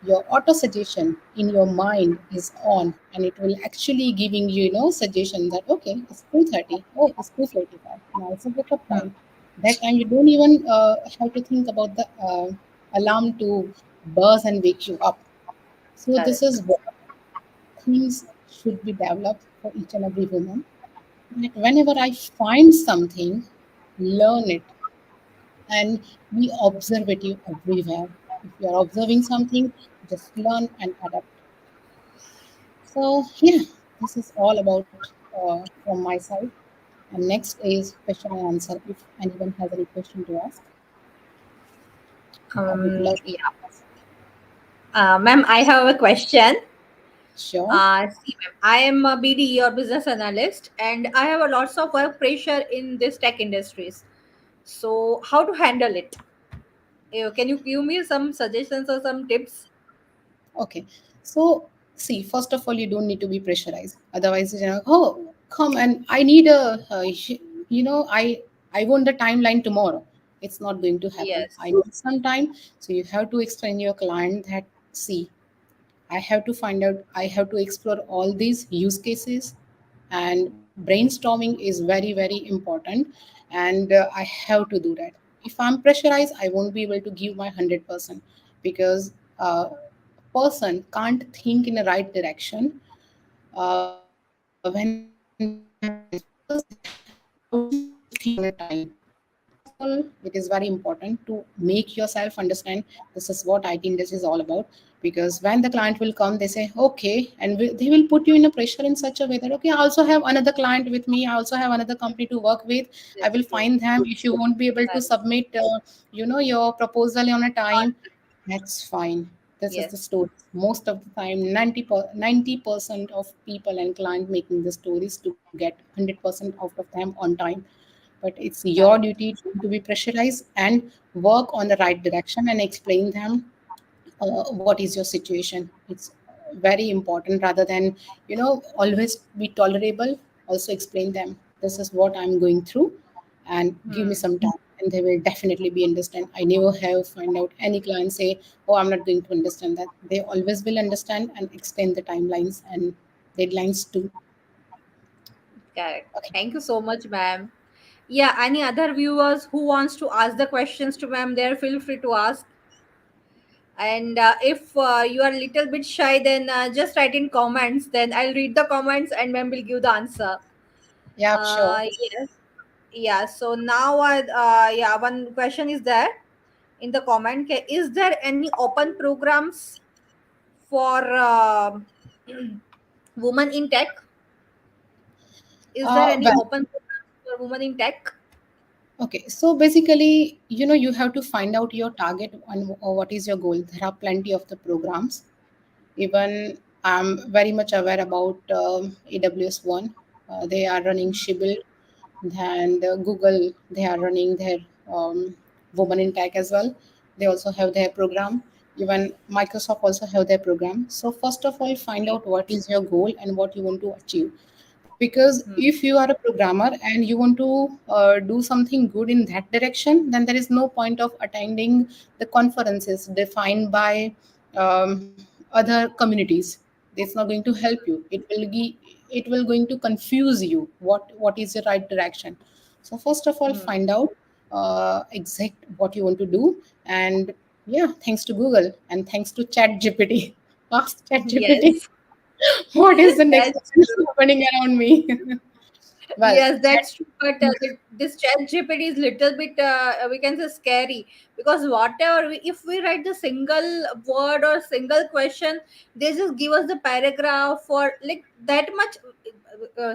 S2: Your auto suggestion in your mind is on, and it will actually giving you, suggestion that okay, it's 2:30, oh, it's 2:45, now it's a wake up time. That time you don't even have to think about the alarm to buzz and wake you up. So this
S1: Correct.
S2: is what things should be developed for each and every woman. Like whenever I find something, learn it and be observative everywhere. If you are observing something, just learn and adapt. So yeah, this is all about from my side. And next is question and answer. If anyone has any question to ask, I would love
S1: Yeah.
S2: to ask.
S1: Ma'am, I have a question.
S2: Sure.
S1: See, ma'am, I am a BD or business analyst, and I have a lots of work pressure in this tech industries. So, how to handle it? Can you give me some suggestions or some tips?
S2: Okay. So see, first of all, you don't need to be pressurized. Otherwise, oh, come and I need I want the timeline tomorrow. It's not going to happen. I
S1: Yes.
S2: need some time. So you have to explain your client that see, I have to find out, I have to explore all these use cases, and brainstorming is very, very important. And I have to do that. If I'm pressurized, I won't be able to give my 100%, because a person can't think in the right direction when they have deadlines, because they have already fixed on a time. all, it is very important to make yourself understand this is what IT industry is all about. Because when the client will come, they say, okay, and they will put you in a pressure in such a way that, okay, I also have another client with me. I also have another company to work with. I
S1: That's
S2: will
S1: true.
S2: find them. If you won't be able to
S1: Correct.
S2: submit, your proposal on a
S1: On-
S2: time, that's fine. This is the
S1: Yes.
S2: story. Most of the time, 90% of people and client making the stories to get 100% out of them on time. But it's your
S1: Correct.
S2: duty to be pressurized and work on the right direction and explain them what is your situation. It's very important, rather than always be tolerable. Also explain them this is what I'm going through, and give me
S1: Hmm.
S2: some time, and they will definitely be understand. I never have find out any client say, oh, I'm not going to understand. That they always will understand and extend the timelines and deadlines too.
S1: Correct.
S2: Okay.
S1: Thank you so much, ma'am. Yeah, any other viewers who wants to ask the questions to ma'am there, feel free to ask. And if you are a little bit shy, then just write in comments. Then I'll read the comments and ma'am will give the answer.
S2: Yeah, sure.
S1: Yes. Yeah. So now, yeah, one question is there in the comment. Is there any open programs for women in tech? Is there any
S2: Well,
S1: open programs for women in tech?
S2: okay, so basically, you have to find out your target and what is your goal. There are plenty of the programs. Even I'm very much aware about AWS One. They are running Shibuild, and Google, they are running their Women in Tech as well. They also have their program. Even Microsoft also have their program. So first of all, find
S1: Okay.
S2: out what is your goal and what you want to achieve. Because
S1: Hmm.
S2: if you are a programmer and you want to do something good in that direction, then there is no point of attending the conferences defined by other communities. It's not going to help you. It will going to confuse you what is the right direction. So first of all,
S1: Hmm.
S2: find out exact what you want to do. And yeah, thanks to Google and thanks to Chat GPT. Ask Chat GPT
S1: Yes,
S2: what is the next
S1: that's
S2: event
S1: true.
S2: happening around me. Well,
S1: Yes,
S2: Chat.
S1: that's true. But this chat GPT is little bit, we can say, scary, because whatever if we write the single word or single question, they just give us the paragraph for like that much.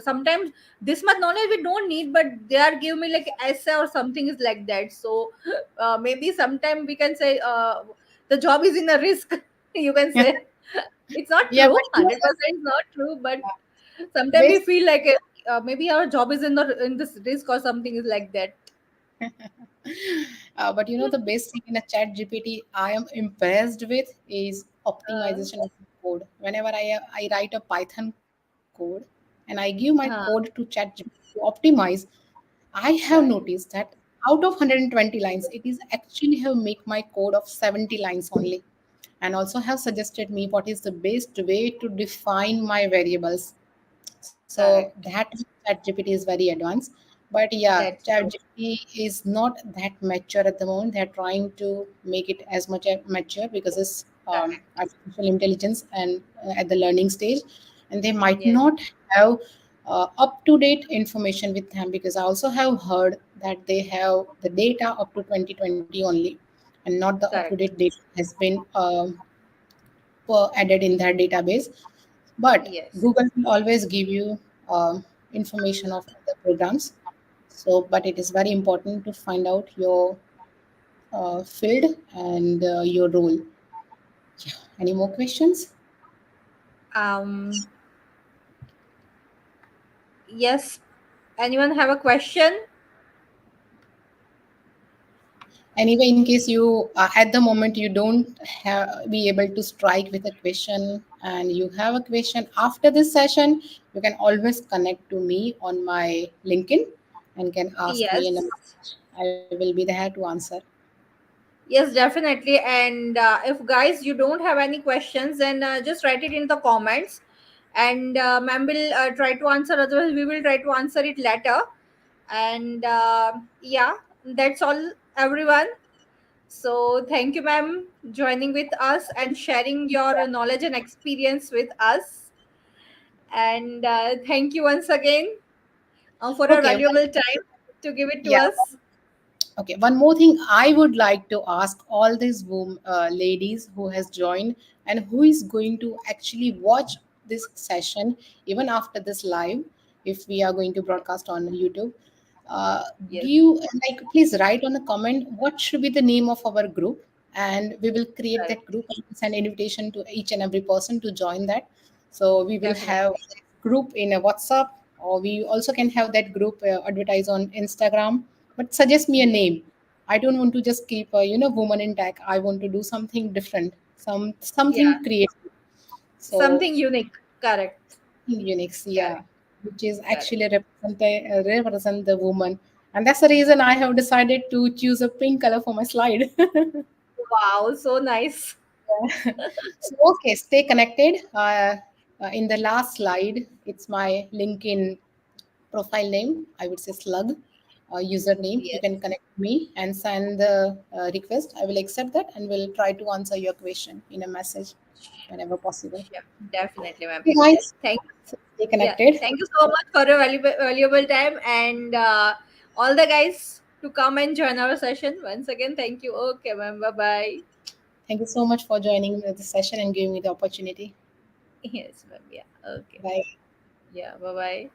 S1: Sometimes this much knowledge we don't need, but they are giving me like essay or something is like that. So maybe sometime we can say the job is in a risk. You can say it's not
S2: Yeah,
S1: true.
S2: but
S1: 100% is not true, but sometimes we
S2: basic,
S1: feel like maybe our job is in this risk or something is like that.
S2: but the basic in a Chat GPT I am impressed with is
S1: uh,
S2: optimization of the code. Whenever I write a Python code and I give my code to
S1: huh,
S2: Chat GPT to optimize, I have
S1: correct,
S2: noticed that out of 120 lines, it is actually have make my code of 70 lines only, and also have suggested me what is the best way to define my variables. So that
S1: correct.
S2: ChatGPT is very advanced. But yeah,
S1: That's true.
S2: ChatGPT is not that mature at the moment. They're trying to make it as much as mature because it's
S1: Correct.
S2: artificial intelligence and at the learning stage, and they might
S1: Yes,
S2: not have up to date information with them, because I also have heard that they have the data up to 2020 only, and not the up to date
S1: correct.
S2: data has been added in their database. But
S1: Yes.
S2: Google will always give you information of other programs. So, but it is very important to find out your field and your role. Yeah. Any more questions?
S1: Um. Yes. Anyone have a question?
S2: Anyway, in case you at the moment you don't have be able to strike with a question and you have a question after this session, you can always connect to me on my LinkedIn and can ask me, and
S1: Yes.
S2: I will be there to answer.
S1: Yes, definitely. And if guys you don't have any questions, then just write it in the comments, and ma'am will try to answer. Otherwise, we will try to answer it later. And yeah, that's all, everyone. So thank you, ma'am, joining with us and sharing your knowledge and experience with us. And thank you once again for a
S2: Okay. Well,
S1: valuable time to give it to
S2: yeah.
S1: us.
S2: Okay, one more thing I would like to ask all these ladies who has joined and who is going to actually watch this session even after this live, if we are going to broadcast on YouTube. Uh,
S1: Yes,
S2: do you like please write on the comment what should be the name of our group, and we will create
S1: correct.
S2: that group and send invitation to each and every person to join that. So we will have
S1: Definitely.
S2: group in a WhatsApp, or we also can have that group advertise on Instagram. But suggest me a
S1: Yes.
S2: name. I don't want to just keep woman in tech. I want to do something different,
S1: Yeah.
S2: something creative. So
S1: Something unique. Correct.
S2: unique,
S1: Correct.
S2: yeah, which is
S1: Correct.
S2: actually represent the woman, and that's the reason I have decided to choose a pink color for my slide.
S1: Wow, so nice.
S2: So okay, stay connected. In the last slide, it's my LinkedIn profile name. I would say slug username. You
S1: Yes.
S2: can connect me and send the request. I will accept that and will try to answer your question in a message whenever possible.
S1: Sure. Definitely, ma'am.
S2: Okay, guys,
S1: Thank
S2: so stay
S1: Yeah,
S2: connected.
S1: thank you so much for your valuable time, and all the guys to come and join our session. Once again, thank you. Okay, ma'am. Bye bye.
S2: Thank you so much for joining the session and giving me the opportunity.
S1: Yes, ma'am. Yeah. Okay.
S2: Bye.
S1: Yeah. Bye bye.